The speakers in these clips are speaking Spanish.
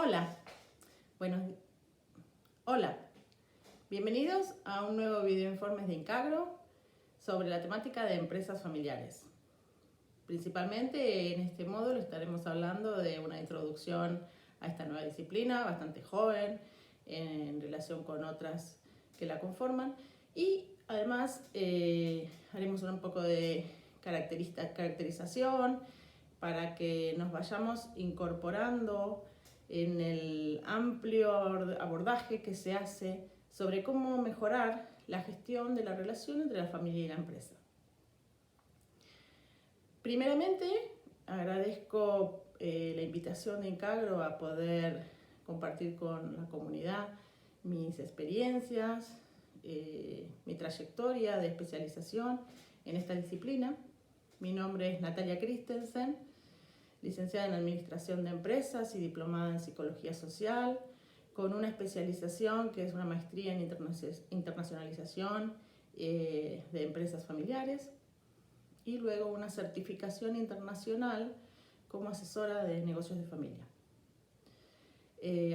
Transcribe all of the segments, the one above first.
Hola, bueno, hola, bienvenidos a un nuevo video informes de Incagro sobre la temática de empresas familiares. Principalmente en este módulo estaremos hablando de una introducción a esta nueva disciplina, bastante joven en relación con otras que la conforman, y además haremos un poco de caracterización para que nos vayamos incorporando en el amplio abordaje que se hace sobre cómo mejorar la gestión de la relación entre la familia y la empresa. Primeramente, agradezco la invitación de Incagro a poder compartir con la comunidad mis experiencias, mi trayectoria de especialización en esta disciplina. Mi nombre es Natalia Christensen, licenciada en Administración de Empresas y diplomada en Psicología Social, con una especialización que es una maestría en internacionalización de empresas familiares y luego una certificación internacional como asesora de negocios de familia.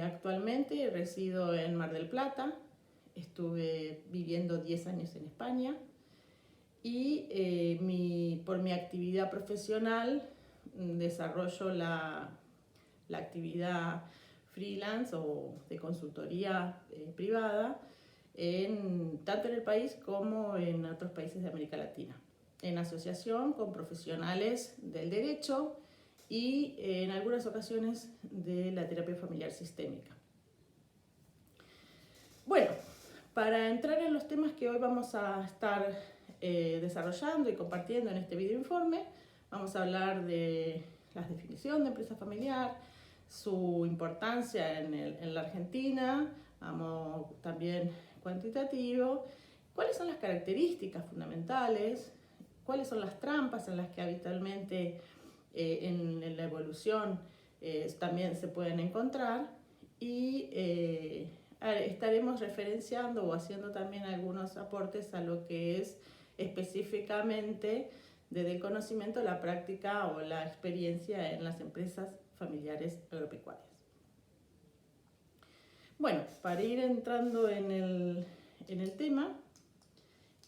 Actualmente resido en Mar del Plata, estuve viviendo 10 años en España y por mi actividad profesional desarrollo la actividad freelance o de consultoría privada tanto en el país como en otros países de América Latina, en asociación con profesionales del derecho y en algunas ocasiones de la terapia familiar sistémica. Bueno, para entrar en los temas que hoy vamos a estar desarrollando y compartiendo en este video informe, vamos a hablar de la definición de empresa familiar, su importancia en la Argentina, también cuantitativo, cuáles son las características fundamentales, cuáles son las trampas en las que habitualmente en la evolución también se pueden encontrar y estaremos referenciando o haciendo también algunos aportes a lo que es específicamente desde el conocimiento, la práctica o la experiencia en las empresas familiares agropecuarias. Bueno, para ir entrando en el tema,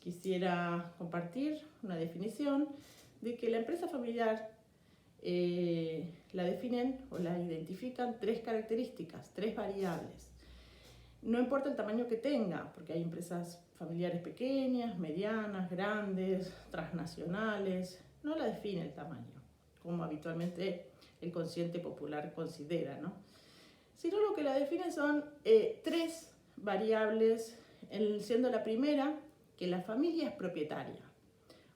quisiera compartir una definición de que la empresa familiar la definen o la identifican tres características, tres variables. No importa el tamaño que tenga, porque hay empresas familiares pequeñas, medianas, grandes, transnacionales, no la define el tamaño, como habitualmente el consciente popular considera, ¿no? Sino lo que la define son tres variables, siendo la primera que la familia es propietaria,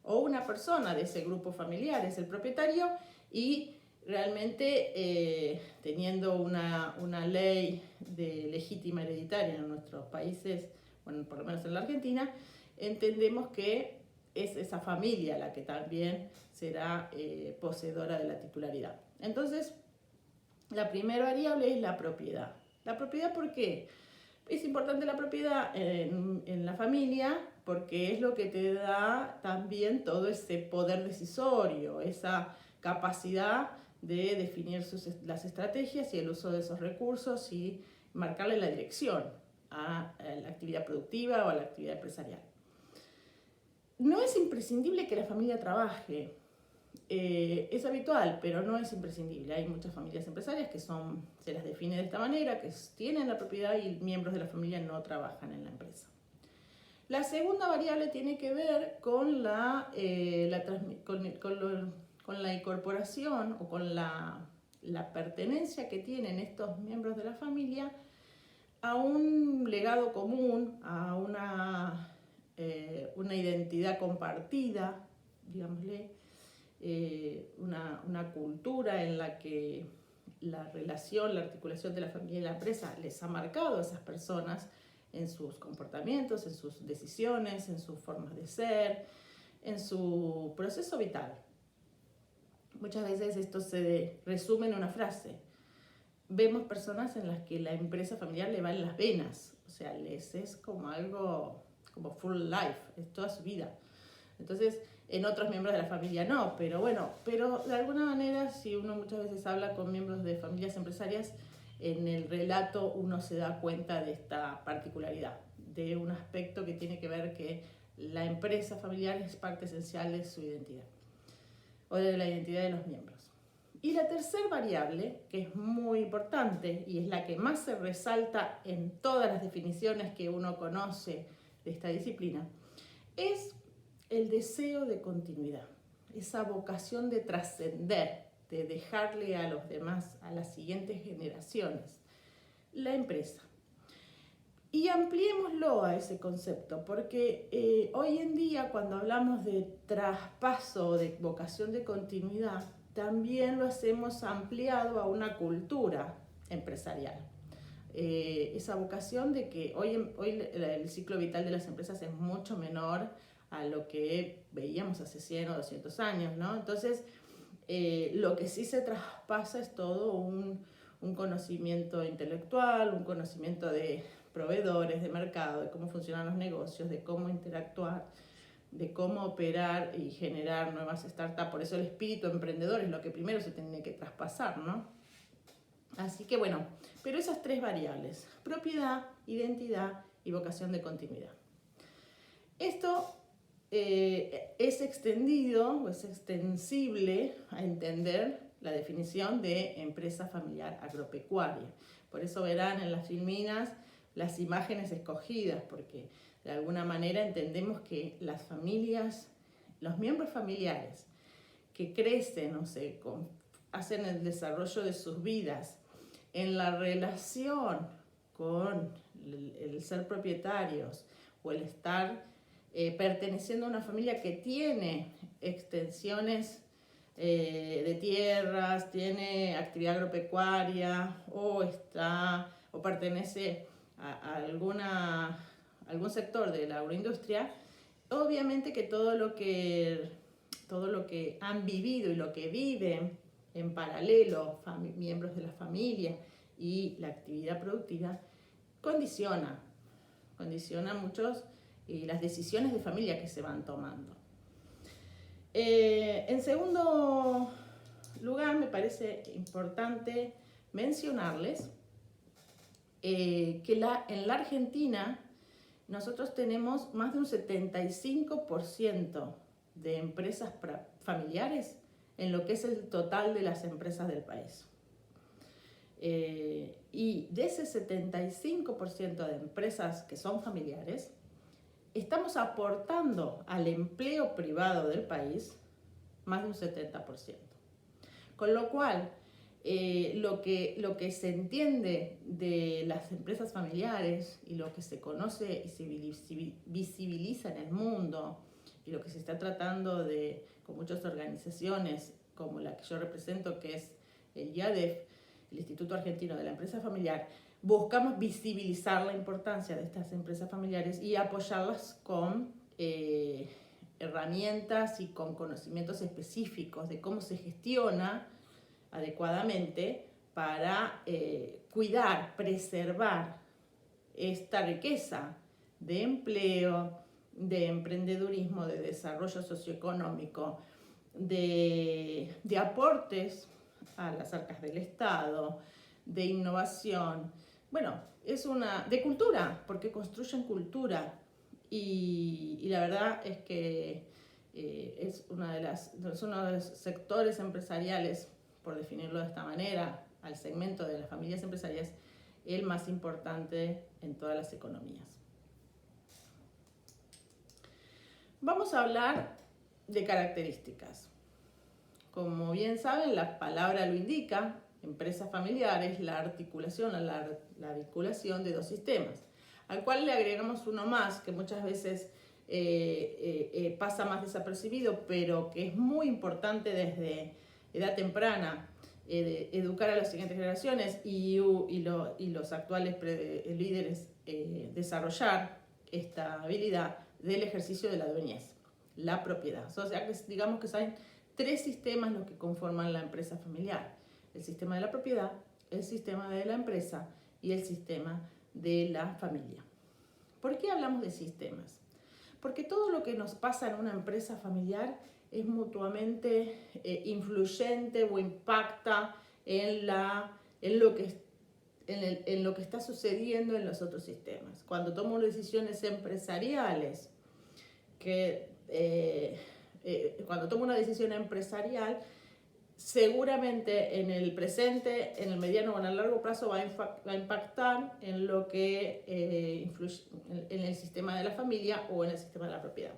o una persona de ese grupo familiar es el propietario y realmente teniendo una ley de legítima hereditaria en nuestros países, bueno, por lo menos en la Argentina, entendemos que es esa familia la que también será poseedora de la titularidad. Entonces, la primera variable es la propiedad. ¿La propiedad por qué? Es importante la propiedad en la familia porque es lo que te da también todo ese poder decisorio, esa capacidad de definir las estrategias y el uso de esos recursos y marcarle la dirección a la actividad productiva o a la actividad empresarial. No es imprescindible que la familia trabaje, es habitual, pero no es imprescindible. Hay muchas familias empresarias que se las define de esta manera, que tienen la propiedad y miembros de la familia no trabajan en la empresa. La segunda variable tiene que ver con la incorporación o con la pertenencia que tienen estos miembros de la familia a un legado común, a una identidad compartida, digámosle, una cultura en la que la relación, la articulación de la familia y la empresa les ha marcado a esas personas en sus comportamientos, en sus decisiones, en sus formas de ser, en su proceso vital. Muchas veces esto se resume en una frase. Vemos personas en las que la empresa familiar le va en las venas, o sea, les es como algo como full life, es toda su vida. Entonces, en otros miembros de la familia no, pero de alguna manera, si uno muchas veces habla con miembros de familias empresarias, en el relato uno se da cuenta de esta particularidad, de un aspecto que tiene que ver que la empresa familiar es parte esencial de su identidad o de la identidad de los miembros. Y la tercera variable, que es muy importante y es la que más se resalta en todas las definiciones que uno conoce de esta disciplina, es el deseo de continuidad, esa vocación de trascender, de dejarle a los demás, a las siguientes generaciones, la empresa. Y ampliémoslo a ese concepto, porque hoy en día cuando hablamos de traspaso, de vocación de continuidad, también lo hacemos ampliado a una cultura empresarial. Esa vocación de que hoy el ciclo vital de las empresas es mucho menor a lo que veíamos hace 100 o 200 años, ¿no? Entonces, lo que sí se traspasa es todo un conocimiento intelectual, un conocimiento de proveedores, de mercado, de cómo funcionan los negocios, de cómo interactuar, de cómo operar y generar nuevas startups. Por eso el espíritu emprendedor es lo que primero se tiene que traspasar, ¿no? Así que bueno, pero esas tres variables, propiedad, identidad y vocación de continuidad. Esto es extendido o es extensible a entender la definición de empresa familiar agropecuaria. Por eso verán en las filminas las imágenes escogidas, porque de alguna manera entendemos que las familias, los miembros familiares que crecen, hacen el desarrollo de sus vidas en la relación con el ser propietarios o el estar perteneciendo a una familia que tiene extensiones de tierras, tiene actividad agropecuaria o pertenece a algún sector de la agroindustria, obviamente que todo lo que han vivido y lo que viven en paralelo miembros de la familia y la actividad productiva condiciona muchos las decisiones de familia que se van tomando. En segundo lugar, me parece importante mencionarles que en la Argentina nosotros tenemos más de un 75% de empresas familiares en lo que es el total de las empresas del país. Y de ese 75% de empresas que son familiares, estamos aportando al empleo privado del país más de un 70%. Con lo cual, lo que se entiende de las empresas familiares y lo que se conoce y se visibiliza en el mundo y lo que se está tratando con muchas organizaciones como la que yo represento, que es el IADEF, el Instituto Argentino de la Empresa Familiar, buscamos visibilizar la importancia de estas empresas familiares y apoyarlas con herramientas y con conocimientos específicos de cómo se gestiona adecuadamente para cuidar, preservar esta riqueza de empleo, de emprendedurismo, de desarrollo socioeconómico, de aportes a las arcas del Estado, de innovación. Bueno, de cultura, porque construyen cultura y la verdad es que es uno de los sectores empresariales, por definirlo de esta manera, al segmento de las familias empresariales, el más importante en todas las economías. Vamos a hablar de características. Como bien saben, la palabra lo indica, empresa familiar es la articulación, la vinculación de dos sistemas, al cual le agregamos uno más, que muchas veces pasa más desapercibido, pero que es muy importante desde edad temprana, educar a las siguientes generaciones y los actuales líderes desarrollar esta habilidad del ejercicio de la dueñez, la propiedad. O sea, que digamos que hay tres sistemas los que conforman la empresa familiar: el sistema de la propiedad, el sistema de la empresa y el sistema de la familia. ¿Por qué hablamos de sistemas? Porque todo lo que nos pasa en una empresa familiar es mutuamente influyente o impacta en lo que en lo que está sucediendo en los otros sistemas. Cuando tomo decisiones empresariales, cuando tomo una decisión empresarial, seguramente en el presente, en el mediano o en el largo plazo va a impactar en lo que influye en el sistema de la familia o en el sistema de la propiedad.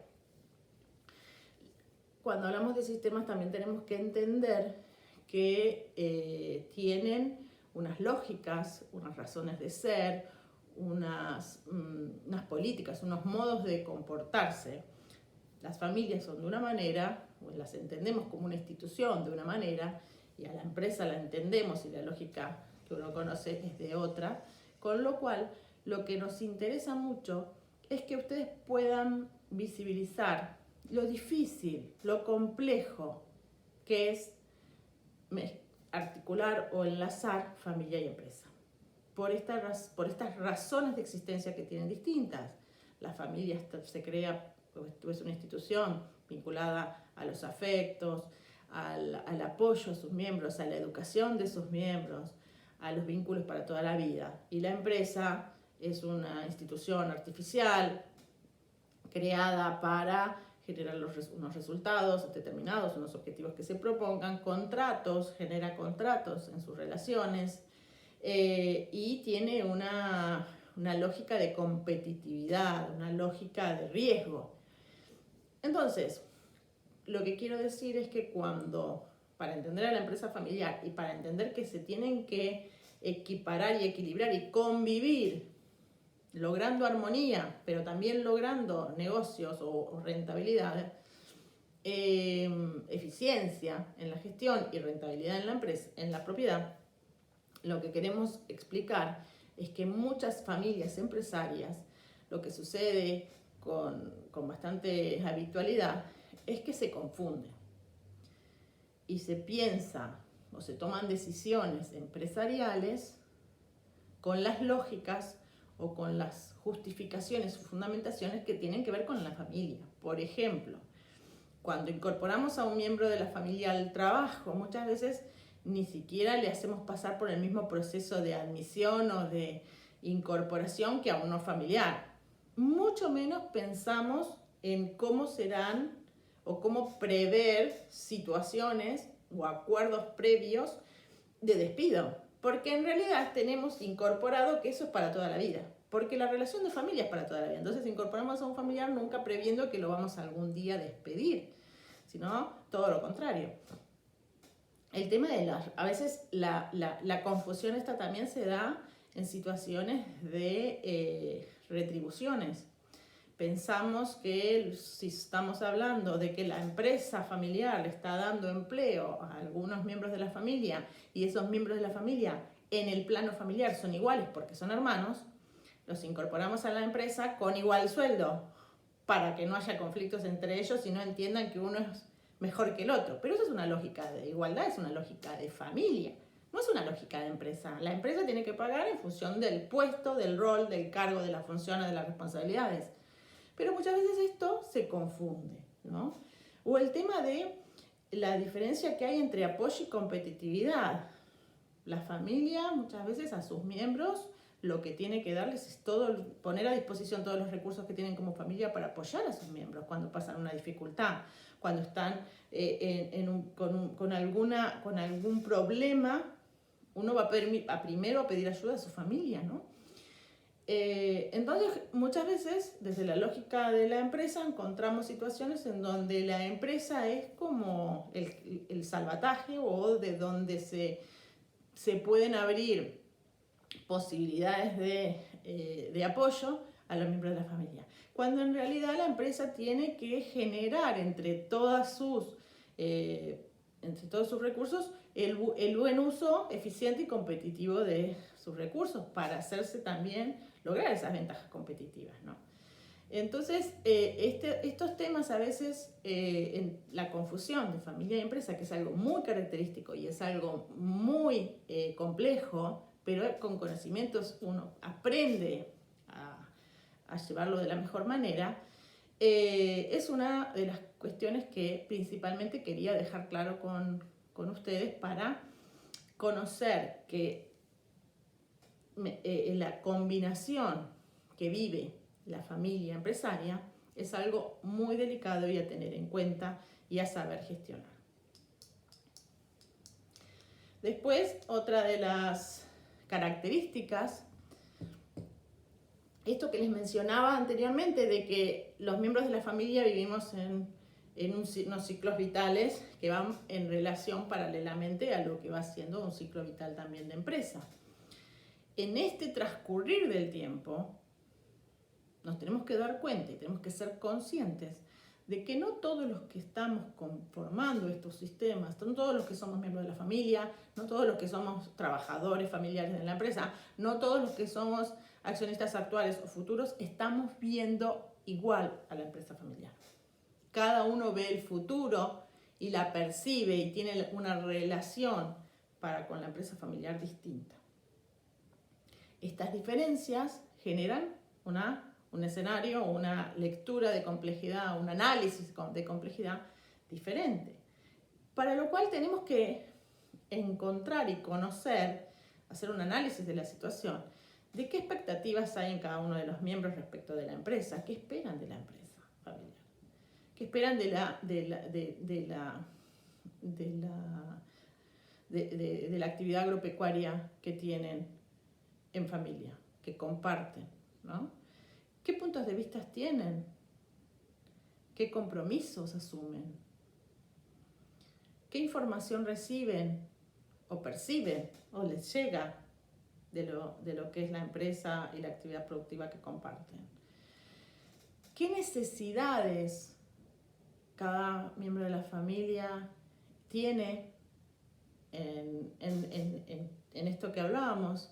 Cuando hablamos de sistemas también tenemos que entender que tienen unas lógicas, unas razones de ser, unas políticas, unos modos de comportarse. Las familias son de una manera, o las entendemos como una institución de una manera, y a la empresa la entendemos y la lógica que uno conoce es de otra, con lo cual lo que nos interesa mucho es que ustedes puedan visibilizar lo difícil, lo complejo que es articular o enlazar familia y empresa. Por estas razones de existencia que tienen distintas. La familia se crea, es una institución vinculada a los afectos, al apoyo a sus miembros, a la educación de sus miembros, a los vínculos para toda la vida. Y la empresa es una institución artificial creada para generar unos resultados determinados, unos objetivos que se propongan, genera contratos en sus relaciones y tiene una lógica de competitividad, una lógica de riesgo. Entonces, lo que quiero decir es que para entender a la empresa familiar y para entender que se tienen que equiparar y equilibrar y convivir, logrando armonía, pero también logrando negocios o rentabilidad, eficiencia en la gestión y rentabilidad en la empresa, en la propiedad, lo que queremos explicar es que muchas familias empresarias, lo que sucede con bastante habitualidad, es que se confunden y se piensa o se toman decisiones empresariales con las lógicas o con las justificaciones o fundamentaciones que tienen que ver con la familia. Por ejemplo, cuando incorporamos a un miembro de la familia al trabajo, muchas veces ni siquiera le hacemos pasar por el mismo proceso de admisión o de incorporación que a uno familiar. Mucho menos pensamos en cómo serán o cómo prever situaciones o acuerdos previos de despido. Porque en realidad tenemos incorporado que eso es para toda la vida. Porque la relación de familia es para toda la vida. Entonces incorporamos a un familiar nunca previendo que lo vamos algún día despedir, sino todo lo contrario. El tema de a veces la confusión esta también se da en situaciones de retribuciones. Pensamos que si estamos hablando de que la empresa familiar le está dando empleo a algunos miembros de la familia y esos miembros de la familia en el plano familiar son iguales porque son hermanos, los incorporamos a la empresa con igual sueldo para que no haya conflictos entre ellos y no entiendan que uno es mejor que el otro. Pero eso es una lógica de igualdad, es una lógica de familia, no es una lógica de empresa. La empresa tiene que pagar en función del puesto, del rol, del cargo, de las funciones, de las responsabilidades. Pero muchas veces esto se confunde, ¿no? O el tema de la diferencia que hay entre apoyo y competitividad. La familia muchas veces a sus miembros lo que tiene que darles es poner a disposición todos los recursos que tienen como familia para apoyar a sus miembros cuando pasan una dificultad, cuando están con algún problema. Uno va primero a pedir ayuda a su familia, ¿no? Entonces, muchas veces, desde la lógica de la empresa, encontramos situaciones en donde la empresa es como el salvataje o de donde se pueden abrir posibilidades de apoyo a los miembros de la familia. Cuando en realidad la empresa tiene que generar entre todos sus recursos el buen uso eficiente y competitivo de sus recursos para hacerse también lograr esas ventajas competitivas, ¿no? Entonces, estos temas a veces, en la confusión de familia y empresa, que es algo muy característico y es algo muy complejo, pero con conocimientos uno aprende a llevarlo de la mejor manera, es una de las cuestiones que principalmente quería dejar claro con ustedes para conocer que la combinación que vive la familia empresaria es algo muy delicado y a tener en cuenta y a saber gestionar. Después, otra de las características, esto que les mencionaba anteriormente, de que los miembros de la familia vivimos en unos ciclos vitales que van en relación paralelamente a lo que va siendo un ciclo vital también de empresa. En este transcurrir del tiempo, nos tenemos que dar cuenta y tenemos que ser conscientes de que no todos los que estamos conformando estos sistemas, no todos los que somos miembros de la familia, no todos los que somos trabajadores familiares de la empresa, no todos los que somos accionistas actuales o futuros, estamos viendo igual a la empresa familiar. Cada uno ve el futuro y la percibe y tiene una relación con la empresa familiar distinta. Estas diferencias generan un escenario, una lectura de complejidad, un análisis de complejidad diferente. Para lo cual tenemos que encontrar y conocer, hacer un análisis de la situación, de qué expectativas hay en cada uno de los miembros respecto de la empresa, qué esperan de la empresa familiar, qué esperan de la actividad agropecuaria que tienen en familia, que comparten, ¿no? ¿Qué puntos de vista tienen? ¿Qué compromisos asumen? ¿Qué información reciben o perciben o les llega de lo que es la empresa y la actividad productiva que comparten? ¿Qué necesidades cada miembro de la familia tiene en esto que hablábamos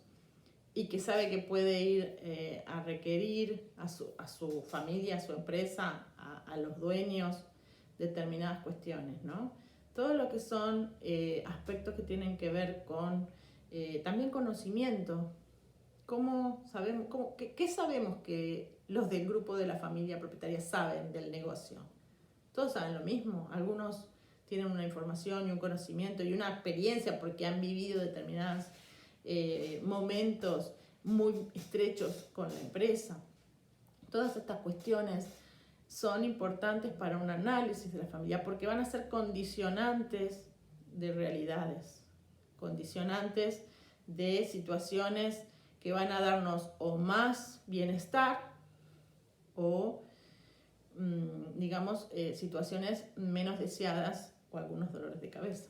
y que sabe que puede ir a requerir a su familia, a su empresa, a los dueños determinadas cuestiones, ¿no? Todo lo que son aspectos que tienen que ver con también conocimiento. ¿Qué sabemos que los del grupo de la familia propietaria saben del negocio? Todos saben lo mismo. Algunos tienen una información y un conocimiento y una experiencia porque han vivido determinados momentos muy estrechos con la empresa. Todas estas cuestiones son importantes para un análisis de la familia porque van a ser condicionantes de realidades, condicionantes de situaciones que van a darnos o más bienestar o, digamos, situaciones menos deseadas o algunos dolores de cabeza.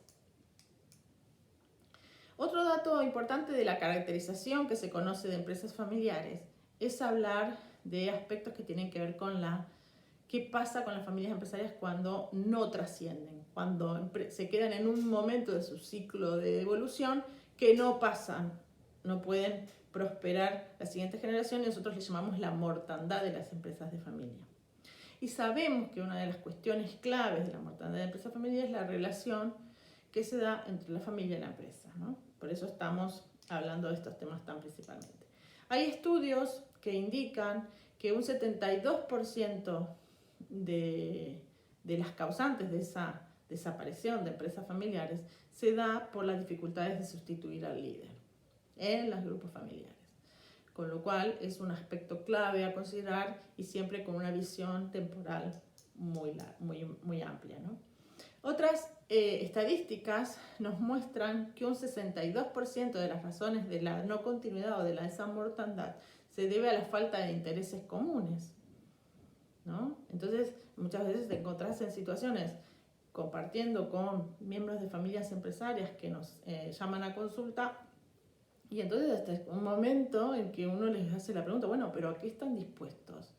Otro dato importante de la caracterización que se conoce de empresas familiares es hablar de aspectos que tienen que ver con qué pasa con las familias empresarias cuando no trascienden, cuando se quedan en un momento de su ciclo de evolución que no pasan, no pueden prosperar la siguiente generación y nosotros le llamamos la mortandad de las empresas de familia. Y sabemos que una de las cuestiones claves de la mortandad de empresas familiares es la relación que se da entre la familia y la empresa, ¿no? Por eso estamos hablando de estos temas tan principalmente. Hay estudios que indican que un 72% de las causantes de esa desaparición de empresas familiares se da por las dificultades de sustituir al líder en los grupos familiares. Con lo cual es un aspecto clave a considerar y siempre con una visión temporal muy amplia, ¿no? Otras estadísticas nos muestran que un 62% de las razones de la no continuidad o de esa mortandad se debe a la falta de intereses comunes, ¿no? Entonces, muchas veces te encontrás en situaciones compartiendo con miembros de familias empresarias que nos llaman a consulta y entonces hasta un momento en que uno les hace la pregunta, bueno, pero ¿a qué están dispuestos?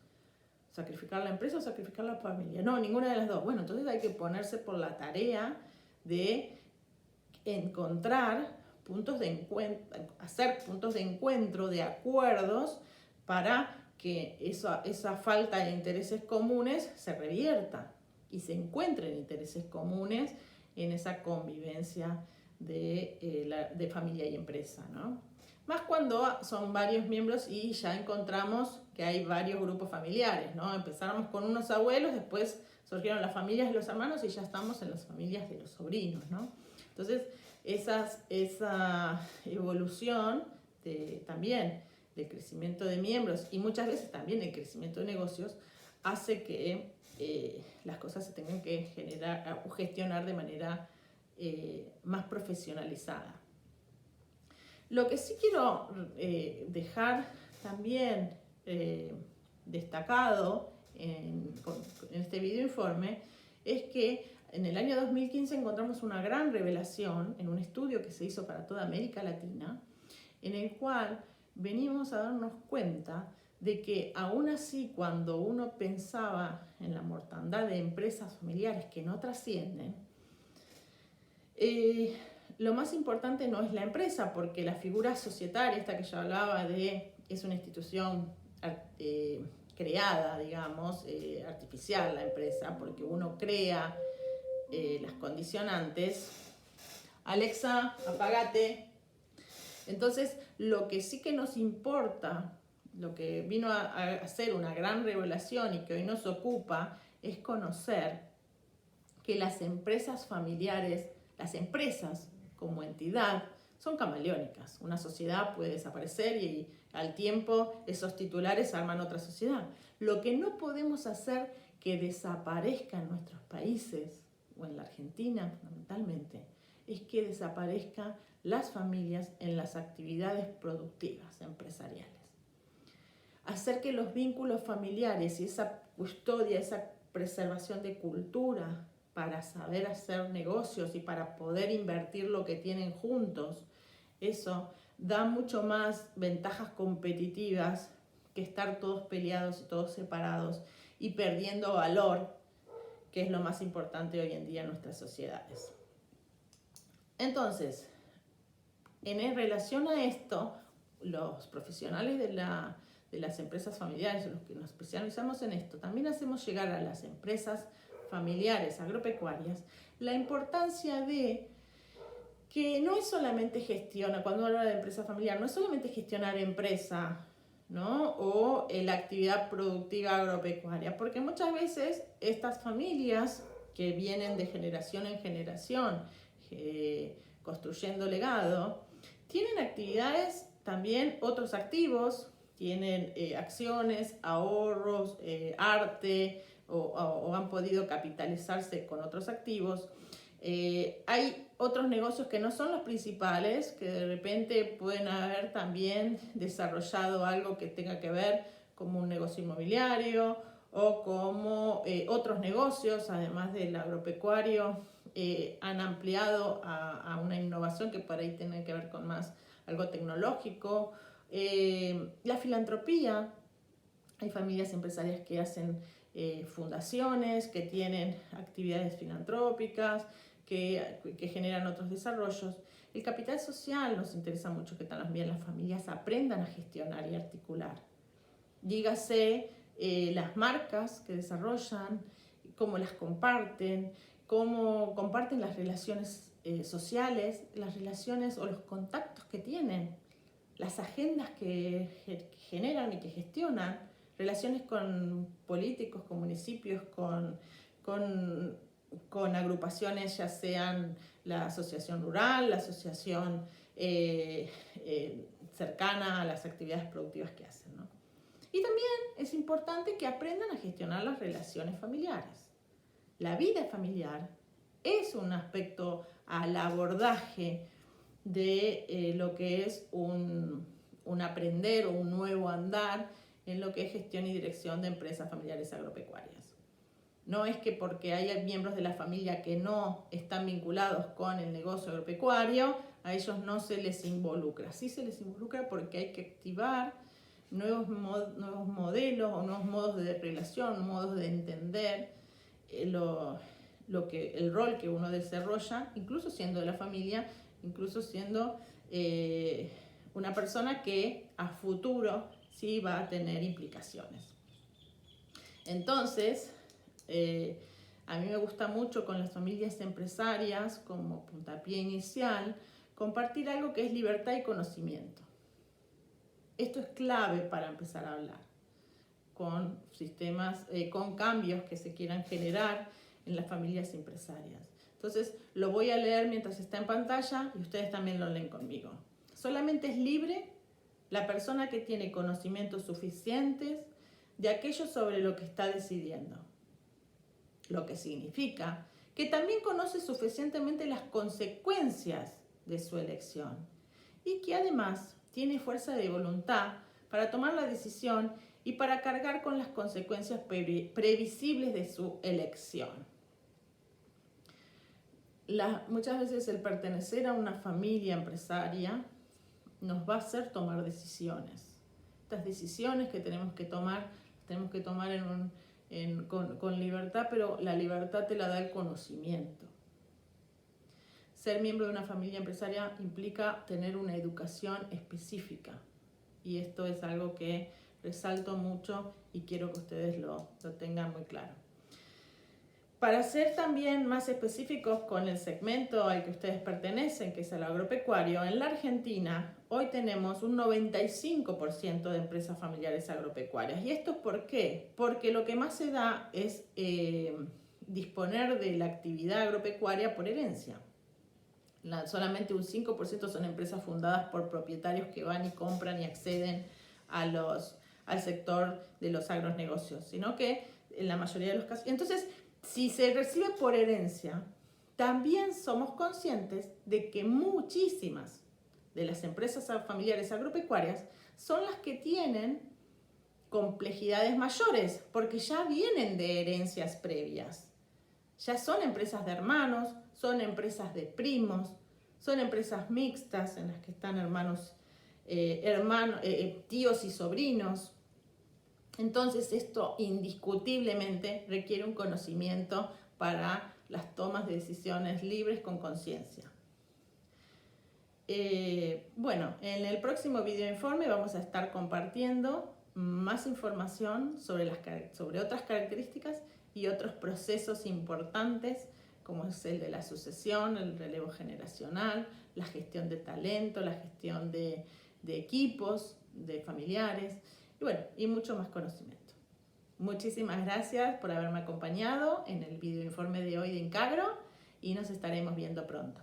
¿Sacrificar la empresa o sacrificar la familia? No, ninguna de las dos. Bueno, entonces hay que ponerse por la tarea de encontrar puntos de encuentro, hacer puntos de encuentro, de acuerdos para que esa falta de intereses comunes se revierta y se encuentren intereses comunes en esa convivencia de familia y empresa, ¿no? Más cuando son varios miembros y ya encontramos que hay varios grupos familiares, ¿no? Empezamos con unos abuelos, después surgieron las familias de los hermanos y ya estamos en las familias de los sobrinos, ¿no? Entonces, esa evolución también del crecimiento de miembros y muchas veces también el crecimiento de negocios, hace que las cosas se tengan que generar o gestionar de manera más profesionalizada. Lo que sí quiero dejar también destacado en este video informe es que en el año 2015 encontramos una gran revelación en un estudio que se hizo para toda América Latina, en el cual venimos a darnos cuenta de que aún así cuando uno pensaba en la mortandad de empresas familiares que no trascienden, lo más importante no es la empresa, porque la figura societaria, esta que yo hablaba es una institución creada, digamos, artificial la empresa, porque uno crea las condicionantes. Alexa, apágate. Entonces, lo que sí que nos importa, lo que vino a hacer una gran revelación y que hoy nos ocupa, es conocer que las empresas familiares, las empresas como entidad, son camaleónicas. Una sociedad puede desaparecer y al tiempo esos titulares arman otra sociedad. Lo que no podemos hacer que desaparezca en nuestros países, o en la Argentina fundamentalmente, es que desaparezcan las familias en las actividades productivas empresariales. Hacer que los vínculos familiares y esa custodia, esa preservación de cultura para saber hacer negocios y para poder invertir lo que tienen juntos, eso da mucho más ventajas competitivas que estar todos peleados y todos separados y perdiendo valor, que es lo más importante hoy en día en nuestras sociedades. Entonces, en relación a esto, los profesionales de las empresas familiares, los que nos especializamos en esto, también hacemos llegar a las empresas familiares agropecuarias la importancia de que no es solamente cuando hablo de empresa familiar, no es solamente gestionar empresa, ¿no? O la actividad productiva agropecuaria, porque muchas veces estas familias que vienen de generación en generación, construyendo legado, tienen actividades también, otros activos, tienen acciones, ahorros, arte, o han podido capitalizarse con otros activos. Hay otros negocios que no son los principales, que de repente pueden haber también desarrollado algo que tenga que ver como un negocio inmobiliario o como otros negocios, además del agropecuario, han ampliado a una innovación que por ahí tiene que ver con más algo tecnológico. La filantropía, hay familias empresarias que hacen fundaciones, que tienen actividades filantrópicas, que generan otros desarrollos. El capital social nos interesa mucho que también las familias aprendan a gestionar y articular. Dígase las marcas que desarrollan, cómo las comparten, cómo comparten las relaciones sociales, las relaciones o los contactos que tienen, las agendas que generan y que gestionan, relaciones con políticos, con municipios, con agrupaciones, ya sean la asociación rural, la asociación cercana a las actividades productivas que hacen, ¿no? Y también es importante que aprendan a gestionar las relaciones familiares. La vida familiar es un aspecto al abordaje de lo que es un aprender o un nuevo andar en lo que es gestión y dirección de empresas familiares agropecuarias. No es que porque haya miembros de la familia que no están vinculados con el negocio agropecuario, a ellos no se les involucra. Sí se les involucra porque hay que activar nuevos modelos o nuevos modos de relación, modos de entender el rol que uno desarrolla, incluso siendo de la familia, incluso siendo una persona que a futuro sí va a tener implicaciones. Entonces, a mí me gusta mucho con las familias empresarias, como puntapié inicial, compartir algo que es libertad y conocimiento. Esto es clave para empezar a hablar con sistemas, con cambios que se quieran generar en las familias empresarias. Entonces, lo voy a leer mientras está en pantalla y ustedes también lo leen conmigo. Solamente es libre la persona que tiene conocimientos suficientes de aquello sobre lo que está decidiendo. Lo que significa que también conoce suficientemente las consecuencias de su elección y que además tiene fuerza de voluntad para tomar la decisión y para cargar con las consecuencias previsibles de su elección. Muchas veces el pertenecer a una familia empresaria nos va a hacer tomar decisiones. Estas decisiones que tenemos que tomar con libertad, pero la libertad te la da el conocimiento. Ser miembro de una familia empresaria implica tener una educación específica. Y esto es algo que resalto mucho y quiero que ustedes lo tengan muy claro. Para ser también más específicos con el segmento al que ustedes pertenecen, que es el agropecuario, en la Argentina hoy tenemos un 95% de empresas familiares agropecuarias. ¿Y esto por qué? Porque lo que más se da es disponer de la actividad agropecuaria por herencia. Solamente un 5% son empresas fundadas por propietarios que van y compran y acceden al sector de los agronegocios, sino que en la mayoría de los casos... Entonces, si se recibe por herencia, también somos conscientes de que muchísimas de las empresas familiares agropecuarias son las que tienen complejidades mayores, porque ya vienen de herencias previas. Ya son empresas de hermanos, son empresas de primos, son empresas mixtas en las que están tíos y sobrinos. Entonces esto indiscutiblemente requiere un conocimiento para las tomas de decisiones libres con conciencia. Bueno, en el próximo video informe vamos a estar compartiendo más información sobre otras características y otros procesos importantes como es el de la sucesión, el relevo generacional, la gestión de talento, la gestión de equipos, de familiares, y mucho más conocimiento. Muchísimas gracias por haberme acompañado en el video informe de hoy de Incagro y nos estaremos viendo pronto.